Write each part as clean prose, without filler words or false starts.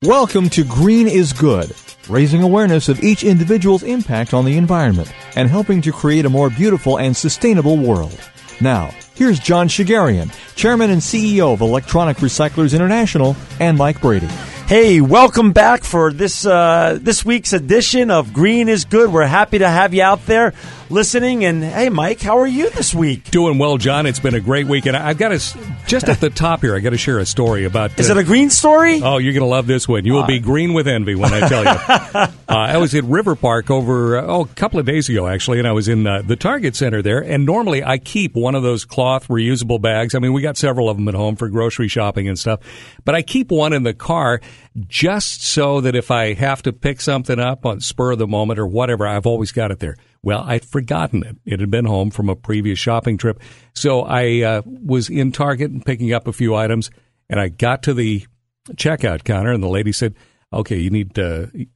Welcome to Green is Good, raising awareness of each individual's impact on the environment and helping to create a more beautiful and sustainable world. Now, here's John Shigarian, Chairman and CEO of Electronic Recyclers International, and Mike Brady. Hey, welcome back for this week's edition of Green is Good. We're happy to have you out there listening. And hey, Mike, how are you this week? Doing well, John. It's been a great week. And I've got just at the top here, I got to share a story about... Is it a green story? Oh, you're going to love this one. You will be green with envy when I tell you. I was at River Park over, a couple of days ago, actually, and I was in the Target Center there. And normally I keep one of those cloth reusable bags. I mean, we got several of them at home for grocery shopping and stuff. But I keep one in the car just so that if I have to pick something up on spur of the moment or whatever, I've always got it there. Well, I'd forgotten it. It had been home from a previous shopping trip. So I was in Target and picking up a few items, and I got to the checkout counter, and the lady said, okay, you need to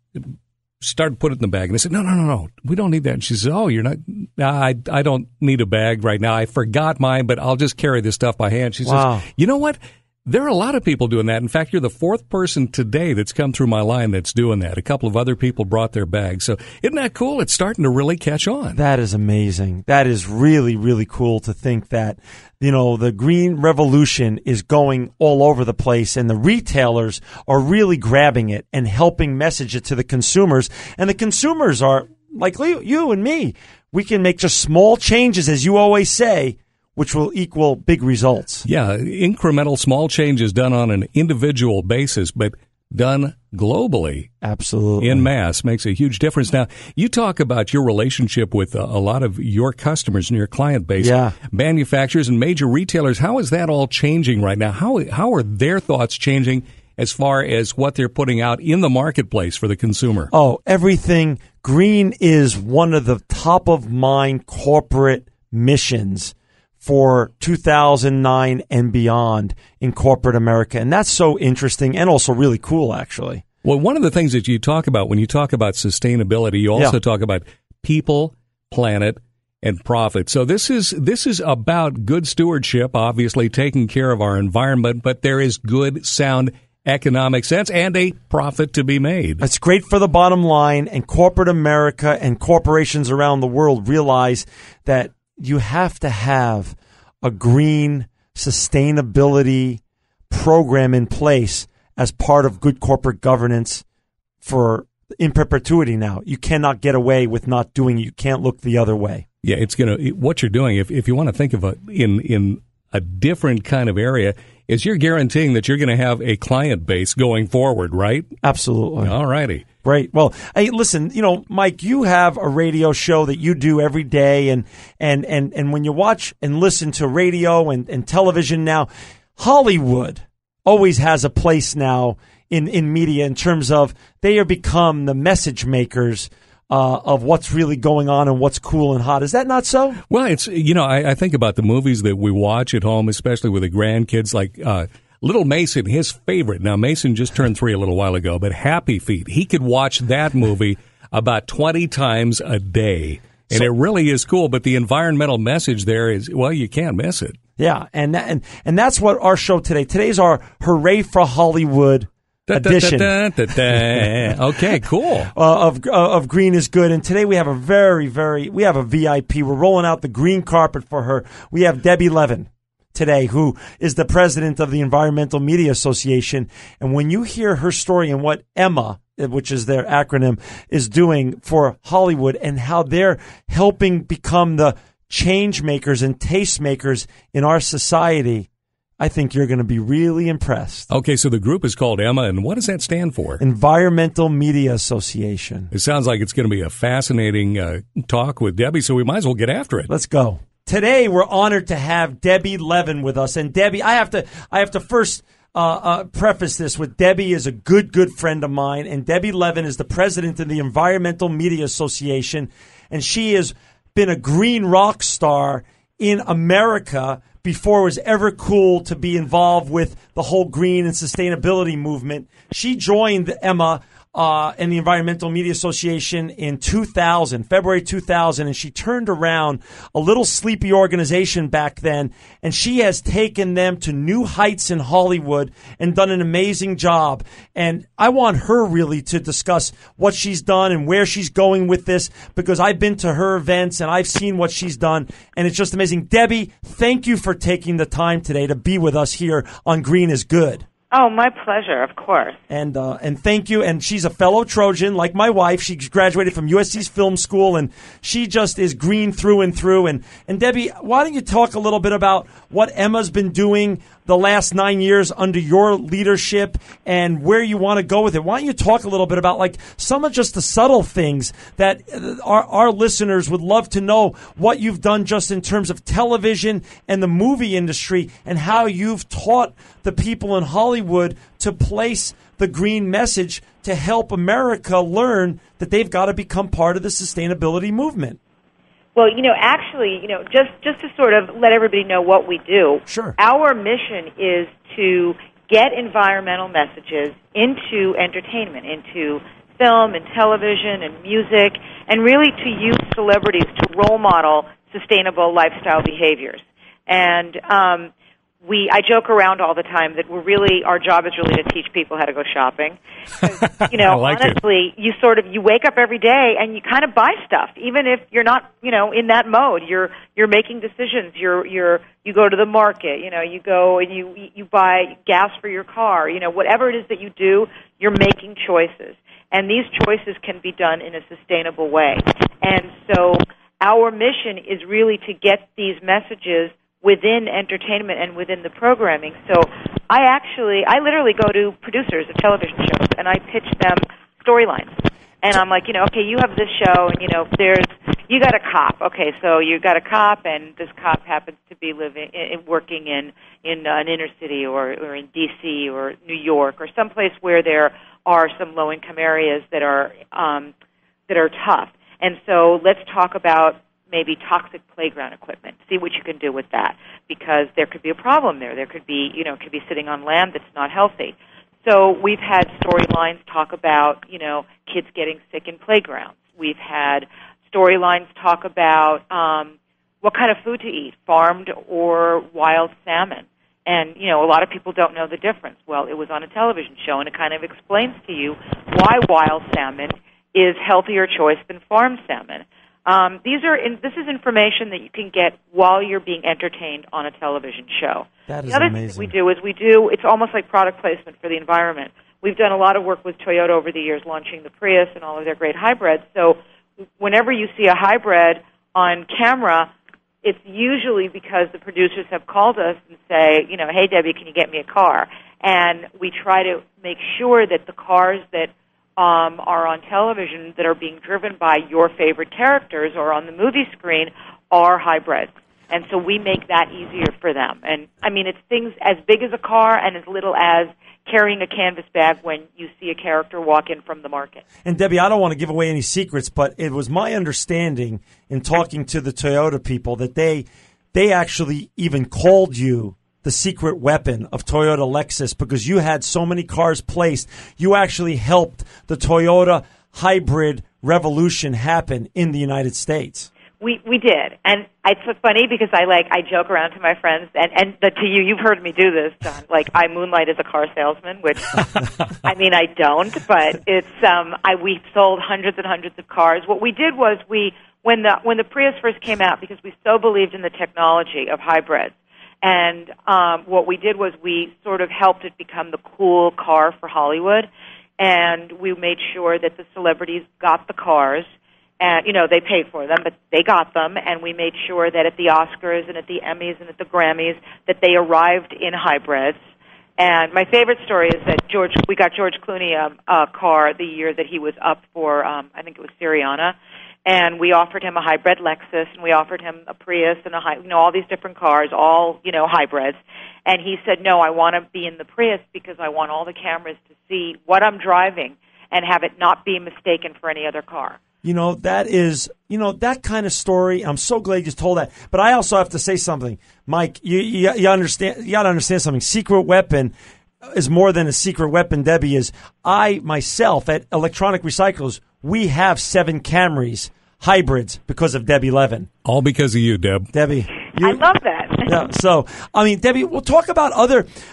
start to put it in the bag. And I said, no, we don't need that. And she said, oh, you're not, I don't need a bag right now. I forgot mine, but I'll just carry this stuff by hand. She says, you know what? There are a lot of people doing that. In fact, you're the fourth person today that's come through my line that's doing that. A couple of other people brought their bags. So isn't that cool? It's starting to really catch on. That is amazing. That is really, really cool to think that, the green revolution is going all over the place and the retailers are really grabbing it and helping message it to the consumers. And the consumers are like you and me. We can make just small changes, as you always say, which will equal big results. Yeah, incremental small changes done on an individual basis, but done globally. Absolutely. En masse makes a huge difference. Now, you talk about your relationship with a lot of your customers and your client base, manufacturers and major retailers. How is that all changing right now? How are their thoughts changing as far as what they're putting out in the marketplace for the consumer? Oh, everything. Green is one of the top of mind corporate missions for 2009 and beyond in corporate America. And that's so interesting and also really cool, actually. Well, one of the things that you talk about when you talk about sustainability, you also talk about people, planet, and profit. So this is about good stewardship, obviously taking care of our environment, but there is good, sound economic sense and a profit to be made. It's great for the bottom line, and corporate America and corporations around the world realize that you have to have a green sustainability program in place as part of good corporate governance in perpetuity now. You cannot get away with not doing it. You can't look the other way. Yeah, what you're doing, if you want to think of it in a different kind of area, is you're guaranteeing that you're going to have a client base going forward, right? Absolutely. All righty. Great. Well, hey, listen, Mike, you have a radio show that you do every day, and when you watch and listen to radio and television now, Hollywood always has a place now in media in terms of they have become the message makers of what's really going on and what's cool and hot. Is that not so? Well, it's, I think about the movies that we watch at home, especially with the grandkids, like Little Mason, his favorite. Now, Mason just turned 3 a little while ago, but Happy Feet, he could watch that movie about 20 times a day. And it really is cool, but the environmental message there is, well, you can't miss it. Yeah, and that's what our show today. Today's our Hooray for Hollywood edition. Okay, cool. Of Green is Good. And today we have we have a VIP. We're rolling out the green carpet for her. We have Debbie Levin today, who is the president of the Environmental Media Association. And when you hear her story and what EMMA, which is their acronym, is doing for Hollywood and how they're helping become the change makers and taste makers in our society, I think you're going to be really impressed. Okay, so the group is called EMMA, and what does that stand for? Environmental Media Association. It sounds like it's going to be a fascinating talk with Debbie, so we might as well get after it. Let's go. Today, we're honored to have Debbie Levin with us. And Debbie, I have to first preface this with Debbie is a good friend of mine. And Debbie Levin is the president of the Environmental Media Association. And she has been a green rock star in America before it was ever cool to be involved with the whole green and sustainability movement. She joined EMMA in the Environmental Media Association in 2000, February 2000, and she turned around a little sleepy organization back then, and she has taken them to new heights in Hollywood and done an amazing job. And I want her really to discuss what she's done and where she's going with this, because I've been to her events and I've seen what she's done, and it's just amazing. Debbie, thank you for taking the time today to be with us here on Green is Good. Oh, my pleasure, of course. And thank you. And she's a fellow Trojan, like my wife. She graduated from USC's film school, and she just is green through and through. And Debbie, why don't you talk a little bit about what Emma's been doing the last 9 years under your leadership and where you want to go with it? Why don't you talk a little bit about like some of just the subtle things that our listeners would love to know, what you've done just in terms of television and the movie industry, and how you've taught the people in Hollywood to place the green message to help America learn that they've got to become part of the sustainability movement. Well, actually, just to sort of let everybody know what we do. Sure. Our mission is to get environmental messages into entertainment, into film and television and music, and really to use celebrities to role model sustainable lifestyle behaviors. And I joke around all the time that our job is really to teach people how to go shopping. Honestly, you wake up every day and you kind of buy stuff, even if you're not, in that mode. You're making decisions. You go to the market, you go and you buy gas for your car, whatever it is that you do, you're making choices. And these choices can be done in a sustainable way. And so our mission is really to get these messages within entertainment and within the programming. So I literally go to producers of television shows and I pitch them storylines. And I'm like, okay, you have this show and, you got a cop. Okay, so you got a cop and this cop happens to be working in an inner city or in D.C. or New York or someplace where there are some low-income areas that are tough. And so let's talk about maybe toxic playground equipment. See what you can do with that, because there could be a problem there. There could be, it could be sitting on land that's not healthy. So we've had storylines talk about, kids getting sick in playgrounds. We've had storylines talk about what kind of food to eat, farmed or wild salmon. And, a lot of people don't know the difference. Well, it was on a television show, and it kind of explains to you why wild salmon is healthier choice than farmed salmon. This is information that you can get while you're being entertained on a television show. That is the other amazing. thing we do, it's almost like product placement for the environment. We've done a lot of work with Toyota over the years, launching the Prius and all of their great hybrids. So whenever you see a hybrid on camera, it's usually because the producers have called us and say, hey, Debbie, can you get me a car? And we try to make sure that the cars that are on television that are being driven by your favorite characters or on the movie screen are hybrids. And so we make that easier for them. And, it's things as big as a car and as little as carrying a canvas bag when you see a character walk in from the market. And, Debbie, I don't want to give away any secrets, but it was my understanding in talking to the Toyota people that they actually even called you the secret weapon of Toyota Lexus, because you had so many cars placed. You actually helped the Toyota hybrid revolution happen in the United States. We did, and it's so funny because I joke around to my friends, and to you, you've heard me do this, John. I moonlight as a car salesman, which I don't, but it's we sold hundreds and hundreds of cars. What we did was when the Prius first came out, because we so believed in the technology of hybrids. And what we did was we sort of helped it become the cool car for Hollywood, and we made sure that the celebrities got the cars, and they paid for them, but they got them, and we made sure that at the Oscars and at the Emmys and at the Grammys that they arrived in hybrids. And my favorite story is that we got George Clooney a car the year that he was up for, I think it was Syriana. And we offered him a hybrid Lexus, and we offered him a Prius and all these different cars, all, hybrids. And he said, no, I want to be in the Prius because I want all the cameras to see what I'm driving and have it not be mistaken for any other car. That is, that kind of story. I'm so glad you told that. But I also have to say something. Mike, you understand, you got to understand something. Secret weapon. is more than a secret weapon, Debbie, is I myself at Electronic Recyclers, we have 7 Camrys hybrids because of Debbie Levin. All because of you, Deb. Debbie. I love that. Yeah, so, I mean, Debbie, we'll talk about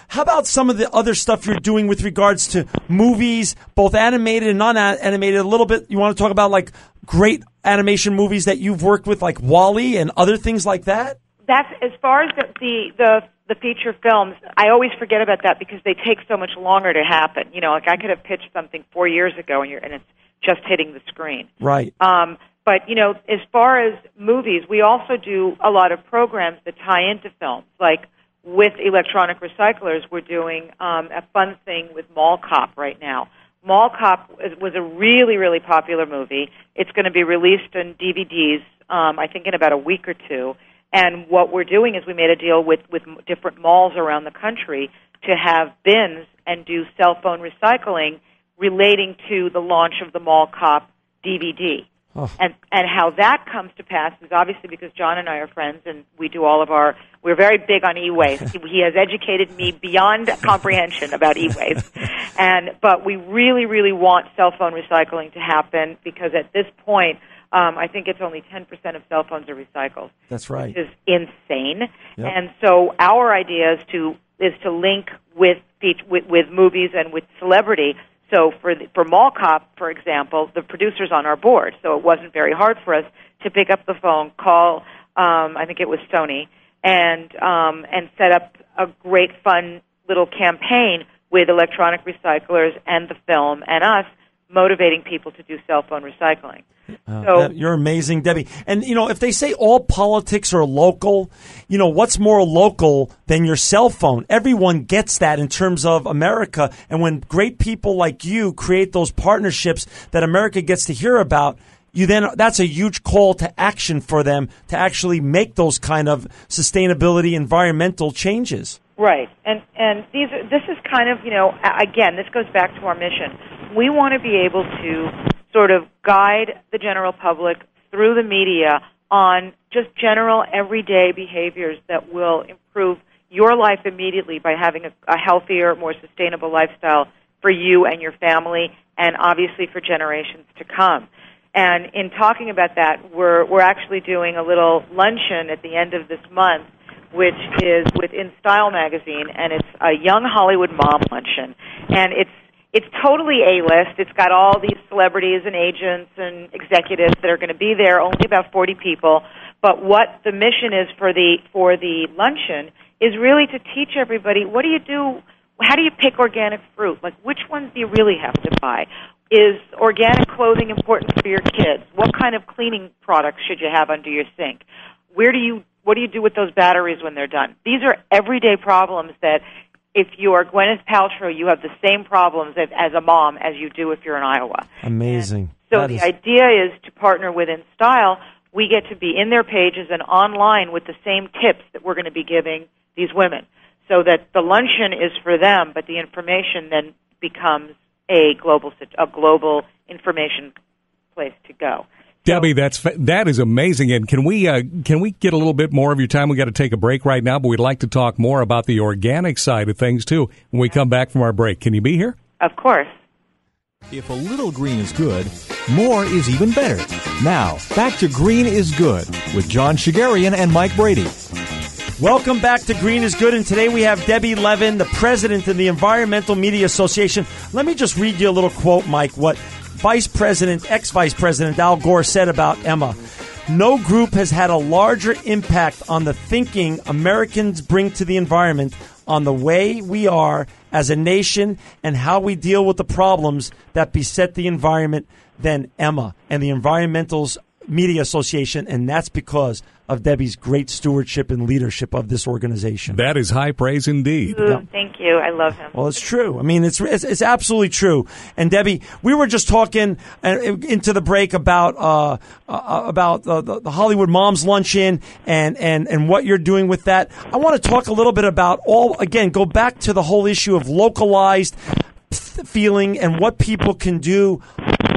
how about some of the other stuff you're doing with regards to movies, both animated and non-animated, a little bit. You want to talk about, like, great animation movies that you've worked with, like WALL-E and other things like that? That's as far as the feature films. I always forget about that because they take so much longer to happen. You know, like I could have pitched something 4 years ago, and it's just hitting the screen. Right. But you know, as far as movies, we also do a lot of programs that tie into films. Like with Electronic Recyclers, we're doing a fun thing with Mall Cop right now. Mall Cop was a really, really popular movie. It's going to be released in DVDs, I think, in about a week or two. And what we're doing is we made a deal with different malls around the country to have bins and do cell phone recycling relating to the launch of the Mall Cop DVD. Oh. And how that comes to pass is obviously because John and I are friends, and we do we're very big on e-waste. He has educated me beyond comprehension about e-waste. But we really, really want cell phone recycling to happen because at this point, I think it's only 10% of cell phones are recycled. That's right. Which is insane. Yep. And so our idea is to link with movies and with celebrity. So for Mall Cop, for example, the producer's on our board, so it wasn't very hard for us to pick up the phone, call, I think it was Sony, and set up a great, fun little campaign with Electronic Recyclers and the film and us, motivating people to do cell phone recycling. So you're amazing, Debbie. And, you know, if they say all politics are local, you know, what's more local than your cell phone? Everyone gets that in terms of America. And when great people like you create those partnerships that America gets to hear about, that's a huge call to action for them to actually make those kind of sustainability, environmental changes. Right. And this is kind of, you know, again, this goes back to our mission. We want to be able to sort of guide the general public through the media on just general everyday behaviors that will improve your life immediately by having a healthier, more sustainable lifestyle for you and your family, and obviously for generations to come. And in talking about that, we're actually doing a little luncheon at the end of this month, which is with In Style magazine, and it's a young Hollywood mom luncheon, and it's totally A-list. It's got all these celebrities and agents and executives that are going to be there, only about 40 people. But what the mission is for the luncheon is really to teach everybody, what do you do, how do you pick organic fruit? Like, which ones do you really have to buy? Is organic clothing important for your kids? What kind of cleaning products should you have under your sink? What do you do with those batteries when they're done? These are everyday problems that if you are Gwyneth Paltrow, you have the same problems as a mom as you do if you're in Iowa. Amazing. And so the idea is to partner with In Style. We get to be in their pages and online with the same tips that we're going to be giving these women, so that the luncheon is for them, but the information then becomes a global information place to go. Debbie, that is amazing. And can we get a little bit more of your time? We got to take a break right now, but we'd like to talk more about the organic side of things too when we come back from our break. Can you be here? Of course. If a little green is good, more is even better. Now, back to Green is Good with John Shigarian and Mike Brady. Welcome back to Green is Good, and today we have Debbie Levin, the president of the Environmental Media Association. Let me just read you a little quote, Mike, what ex-Vice President Al Gore said about Emma. No group has had a larger impact on the thinking Americans bring to the environment, on the way we are as a nation, and how we deal with the problems that beset the environment than Emma and the Environmental Media Association, and that's because of Debbie's great stewardship and leadership of this organization. That is high praise indeed. Ooh, thank you. I love him. Well, it's true. I mean, it's absolutely true. And Debbie, we were just talking into the break about the Hollywood Moms Luncheon and what you're doing with that. I want to talk a little bit about go back to the whole issue of localized feeling and what people can do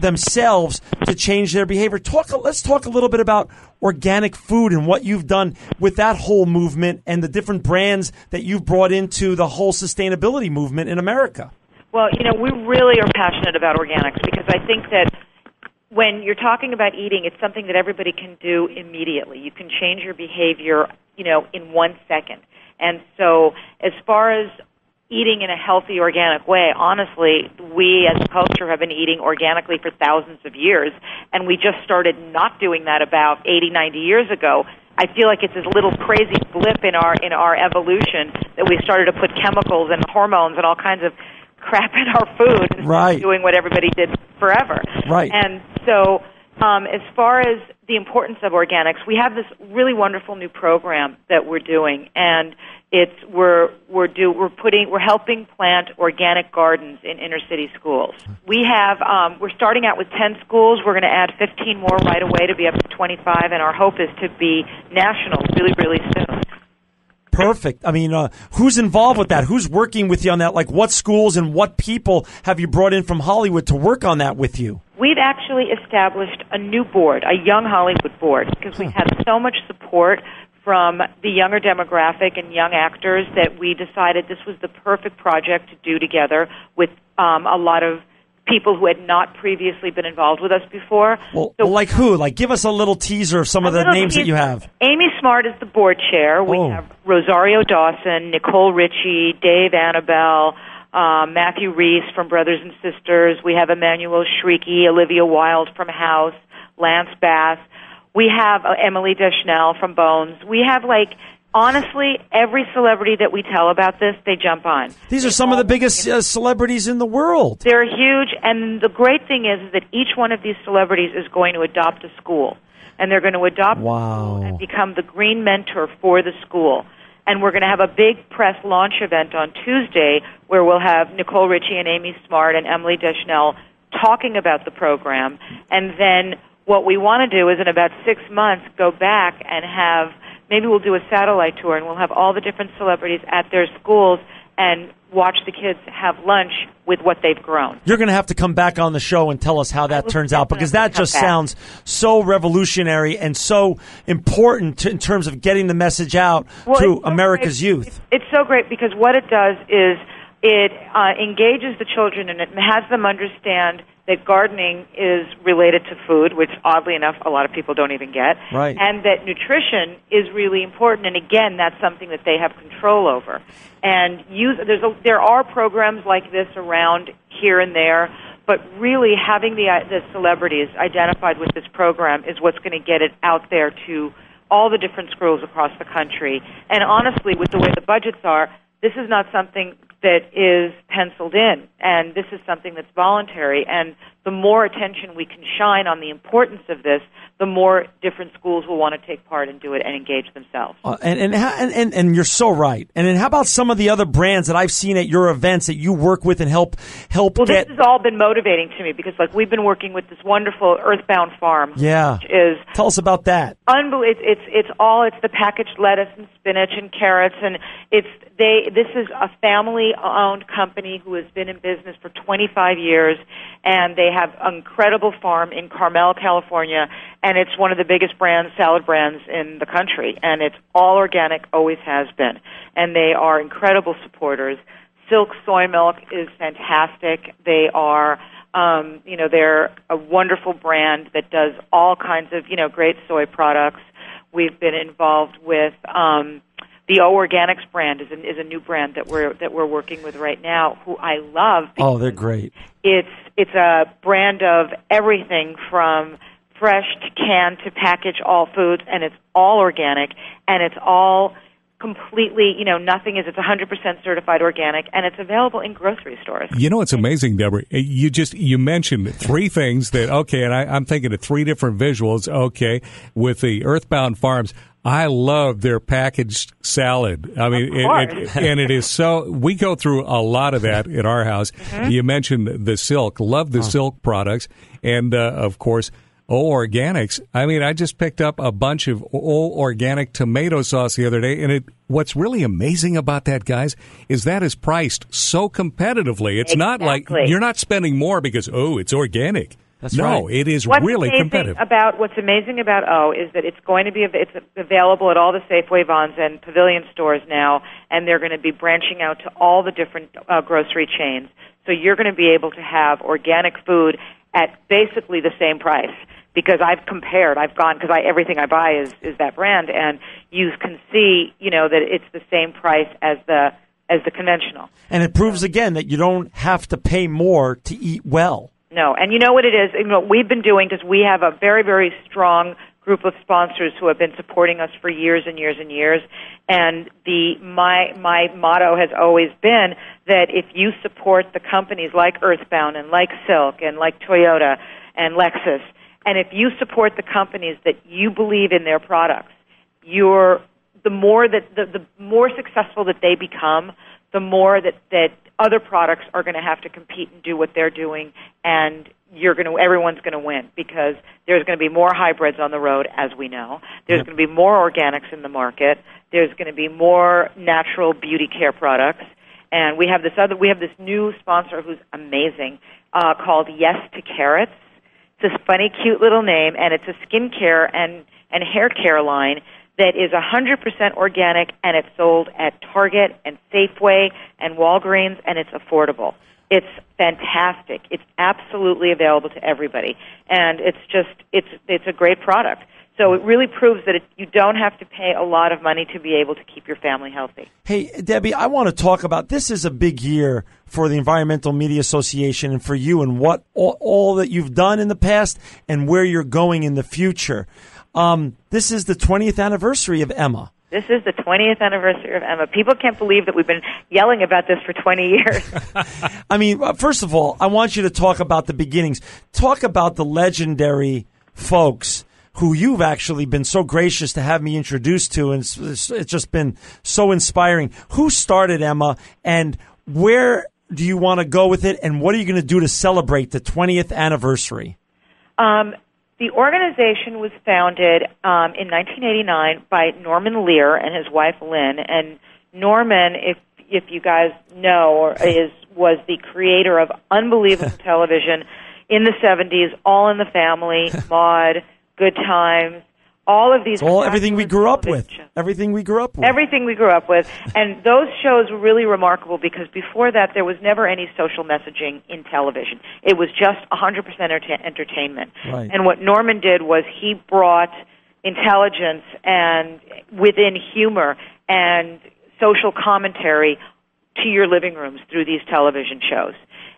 themselves to change their behavior. Let's talk a little bit about organic food and what you've done with that whole movement and the different brands that you've brought into the whole sustainability movement in America. Well, we really are passionate about organics because I think that when you're talking about eating, it's something that everybody can do immediately. You can change your behavior, in 1 second. And so as far as eating in a healthy, organic way, honestly, we as a culture have been eating organically for thousands of years, and we just started not doing that about 80, 90 years ago. I feel like it's this little crazy blip in our evolution that we started to put chemicals and hormones and all kinds of crap in our food, right, doing what everybody did forever. Right. And so as far as the importance of organics, we have this really wonderful new program that we're doing, and we're helping plant organic gardens in inner city schools. We're starting out with 10 schools. We're going to add 15 more right away to be up to 25, and our hope is to be national really, really soon. Perfect. I mean, who's involved with that? Who's working with you on that? Like, what schools and what people have you brought in from Hollywood to work on that with you? We've actually established a new board, a Young Hollywood board, because we had so much support from the younger demographic and young actors that we decided this was the perfect project to do together with a lot of people who had not previously been involved with us before. Well, like who? Like, give us a little teaser of some of the names that you have. Amy Smart is the board chair. We have Rosario Dawson, Nicole Ritchie, Dave Annabelle, Matthew Reese from Brothers and Sisters. We have Emmanuel Shrieky, Olivia Wilde from House, Lance Bass. We have Emily Deschanel from Bones. We have, honestly, every celebrity that we tell about this, they jump on. These are some of the biggest celebrities in the world. They're huge, and the great thing is that each one of these celebrities is going to adopt a school, and they're going to adopt a school and become the green mentor for the school. And we're going to have a big press launch event on Tuesday where we'll have Nicole Ritchie and Amy Smart and Emily Deschanel talking about the program. And then what we want to do is in about 6 months go back and maybe we'll do a satellite tour and we'll have all the different celebrities at their schools and watch the kids have lunch with what they've grown. You're going to have to come back on the show and tell us how that turns out, because that just sounds so revolutionary and so important in terms of getting the message out to America's youth. It's so great because what it does is it engages the children and it has them understand that gardening is related to food, which oddly enough a lot of people don't even get, right, and that nutrition is really important. And again, that's something that they have control over. And there are programs like this around here and there, but really having the celebrities identified with this program is what's going to get it out there to all the different schools across the country. And honestly, with the way the budgets are, this is not something that is penciled in, and this is something that's voluntary. And the more attention we can shine on the importance of this, the more different schools will want to take part and do it and engage themselves. And you're so right. And then how about some of the other brands that I've seen at your events that you work with and help Well, get... this has all been motivating to me because, we've been working with this wonderful Earthbound Farm. Yeah. Which is... Tell us about that. It's the packaged lettuce and spinach and carrots, and this is a family-owned company who has been in business for 25 years, and they have an incredible farm in Carmel, California, and it's one of the biggest salad brands in the country, and it's all organic, always has been, and they are incredible supporters. Silk soy milk is fantastic. They are, they're a wonderful brand that does all kinds of, great soy products. We've been involved with the O Organics brand is a new brand that we're working with right now, who I love. Oh, they're great. It's a brand of everything from fresh to canned to package all foods, and it's all organic, and it's all completely, it's 100% certified organic, and it's available in grocery stores. It's amazing, Deborah. You mentioned three things that, and I'm thinking of three different visuals, with the Earthbound Farms. I love their packaged salad. I mean, it is so, we go through a lot of that at our house. Mm-hmm. You mentioned the silk, love the silk products. And, of course, Organics. I mean, I just picked up a bunch of organic tomato sauce the other day, and what's really amazing about that, guys, is that is priced so competitively. It's not like you're not spending more because, it's organic. That's right. It is What's really competitive. What's amazing about is that it's going to be it's available at all the Safeway, Vons, and Pavilion stores now, and they're going to be branching out to all the different grocery chains. So you're going to be able to have organic food at basically the same price. Because I've compared, I've gone, because everything I buy is that brand, and you can see, that it's the same price as the conventional. And it proves again that you don't have to pay more to eat well. No, and you know what it is? What we've been doing, because we have a very, very strong group of sponsors who have been supporting us for years and years and years. And my motto has always been that if you support the companies like Earthbound and like Silk and like Toyota and Lexus, and if you support the companies that you believe in their products, the more successful that they become, the more that other products are going to have to compete and do what they're doing, and everyone's going to win, because there's going to be more hybrids on the road, as we know. There's going to be more organics in the market. There's going to be more natural beauty care products, and we have this new sponsor who's amazing called Yes to Carrots. It's this funny, cute little name, and it's a skincare and hair care line that is 100% organic, and it's sold at Target and Safeway and Walgreens, and it's affordable. It's fantastic. It's absolutely available to everybody, and it's a great product. So it really proves that you don't have to pay a lot of money to be able to keep your family healthy. Hey, Debbie, I want to talk about, this is a big year for the Environmental Media Association and for you, and what all that you've done in the past and where you're going in the future. This is the 20th anniversary of Emma. This is the 20th anniversary of Emma. People can't believe that we've been yelling about this for 20 years. I mean, first of all, I want you to talk about the beginnings. Talk about the legendary folks who you've actually been so gracious to have me introduced to, and it's just been so inspiring. Who started Emma, and where do you want to go with it, and what are you going to do to celebrate the 20th anniversary? The organization was founded in 1989 by Norman Lear and his wife Lynn. And Norman, if you guys know, was the creator of unbelievable television in the 70s, All in the Family, Maude, Good Times, all of these. Everything we grew up with. Everything we grew up with. Everything we grew up with. And those shows were really remarkable because before that there was never any social messaging in television. It was just 100% entertainment. Right. And what Norman did was he brought intelligence and within humor and social commentary to your living rooms through these television shows.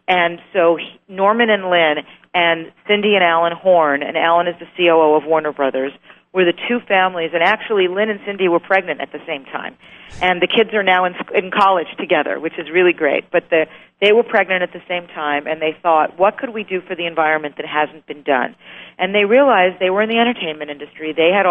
And so Norman and Lynn and Cindy and Alan Horn, and Alan is the COO of Warner Brothers, were the two families, and actually Lynn and Cindy were pregnant at the same time. And the kids are now in college together, which is really great. But they were pregnant at the same time, and they thought, what could we do for the environment that hasn't been done? And they realized they were in the entertainment industry. They had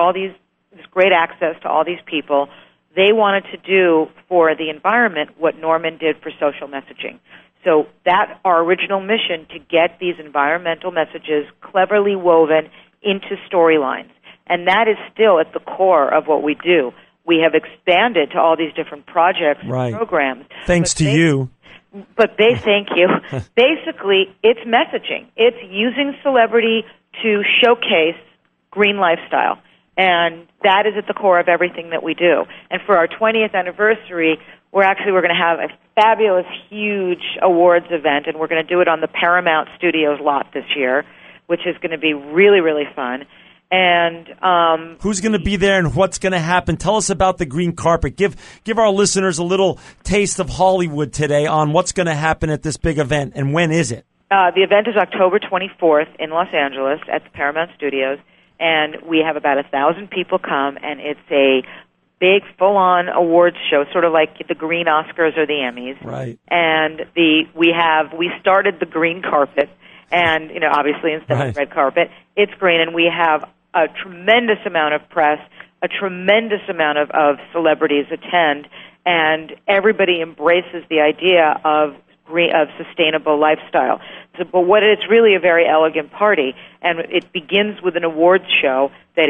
this great access to all these people. They wanted to do for the environment what Norman did for social messaging. So that our original mission, to get these environmental messages cleverly woven into storylines. And that is still at the core of what we do. We have expanded to all these different projects and programs. Thanks to you. Thank you. Basically, it's messaging. It's using celebrity to showcase green lifestyle. And that is at the core of everything that we do. And for our 20th anniversary, we're going to have a fabulous, huge awards event, and we're going to do it on the Paramount Studios lot this year, which is going to be really, really fun. And who's going to be there and what's going to happen? Tell us about the green carpet. Give our listeners a little taste of Hollywood today on what's going to happen at this big event, and when is it? The event is October 24th in Los Angeles at the Paramount Studios, and we have about 1,000 people come, and it's a big, full-on awards show, sort of like the Green Oscars or the Emmys. Right. And we started the green carpet, and obviously instead of red carpet, it's green, and we have a tremendous amount of press, a tremendous amount of celebrities attend, and everybody embraces the idea of sustainable lifestyle. but what it's really a very elegant party, and it begins with an awards show that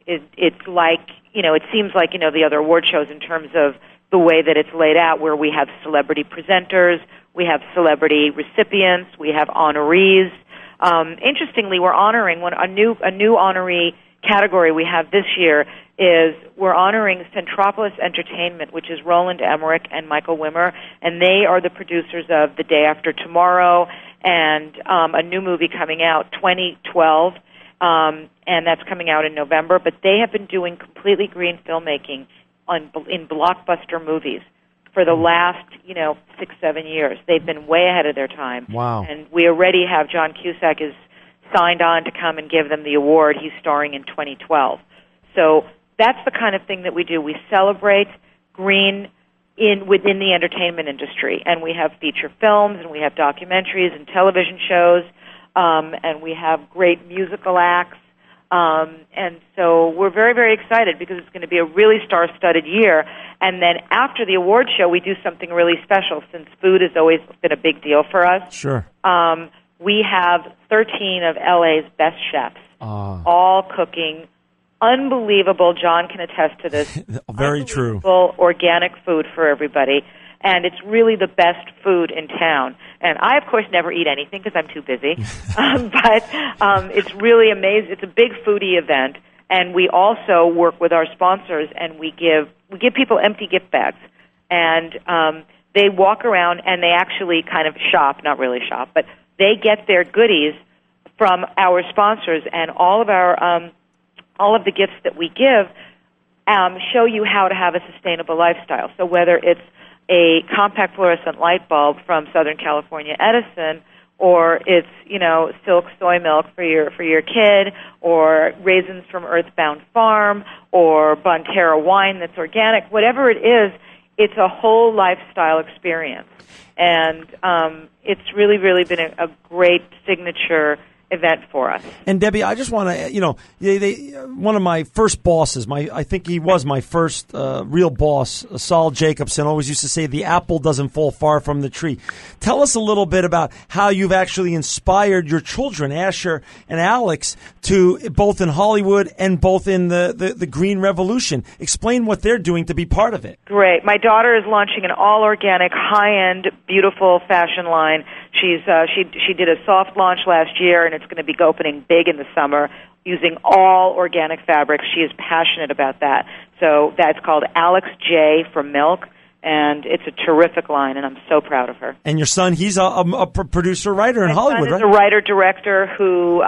it's like, it seems like, the other award shows in terms of the way that it's laid out, where we have celebrity presenters, we have celebrity recipients, we have honorees. Interestingly, we're honoring a new honoree category we have this year is we're honoring Centropolis Entertainment, which is Roland Emmerich and Michael Wimmer, and they are the producers of The Day After Tomorrow and a new movie coming out, 2012, and that's coming out in November. But they have been doing completely green filmmaking in blockbuster movies for the last, 6-7 years. They've been way ahead of their time. Wow. And we already have John Cusack is signed on to come and give them the award. He's starring in 2012. So that's the kind of thing that we do. We celebrate green within the entertainment industry, and we have feature films, and we have documentaries and television shows, and we have great musical acts. And so we're very, very excited because it's going to be a really star-studded year. And then after the award show, we do something really special since food has always been a big deal for us. Sure. We have 13 of LA's best chefs, all cooking unbelievable, John can attest to this, very true, organic food for everybody. And it's really the best food in town. And I, of course, never eat anything because I'm too busy. But it's really amazing. It's a big foodie event. And we also work with our sponsors, and we give people empty gift bags. And they walk around, and they actually kind of shop, not really shop, but they get their goodies from our sponsors. And all of the gifts that we give show you how to have a sustainable lifestyle. So whether it's a compact fluorescent light bulb from Southern California Edison, or it's, silk soy milk for your kid, or raisins from Earthbound Farm, or Bonterra wine that's organic, whatever it is, it's a whole lifestyle experience. And it's really, really been a great signature event for us. And Debbie, I just want to, one of my first bosses, I think he was my first real boss, Saul Jacobson, always used to say, the apple doesn't fall far from the tree. Tell us a little bit about how you've actually inspired your children, Asher and Alex, to both in Hollywood and both in the Green Revolution. Explain what they're doing to be part of it. Great. My daughter is launching an all-organic, high-end, beautiful fashion line. She did a soft launch last year, and it's going to be opening big in the summer using all organic fabrics. She is passionate about that. So that's called Alex J from Milk, and it's a terrific line, and I'm so proud of her. And your son, he's a producer, writer in Hollywood, right? He's a writer-director who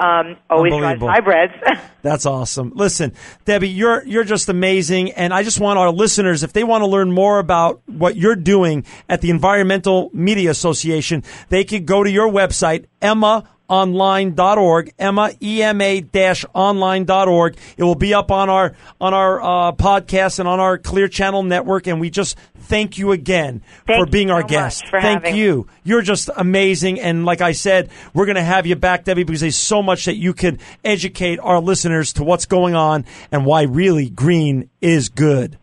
always tries hybrids. That's awesome. Listen, Debbie, you're just amazing, and I just want our listeners, if they want to learn more about what you're doing at the Environmental Media Association, they could go to your website, EMA.online.org, EMA-online.org. It will be up on our podcast and on our Clear Channel network, and we just thank you again for being our guest. Thank you. You're just amazing, and like I said, we're going to have you back, Debbie, because there's so much that you can educate our listeners to what's going on and why really green is good.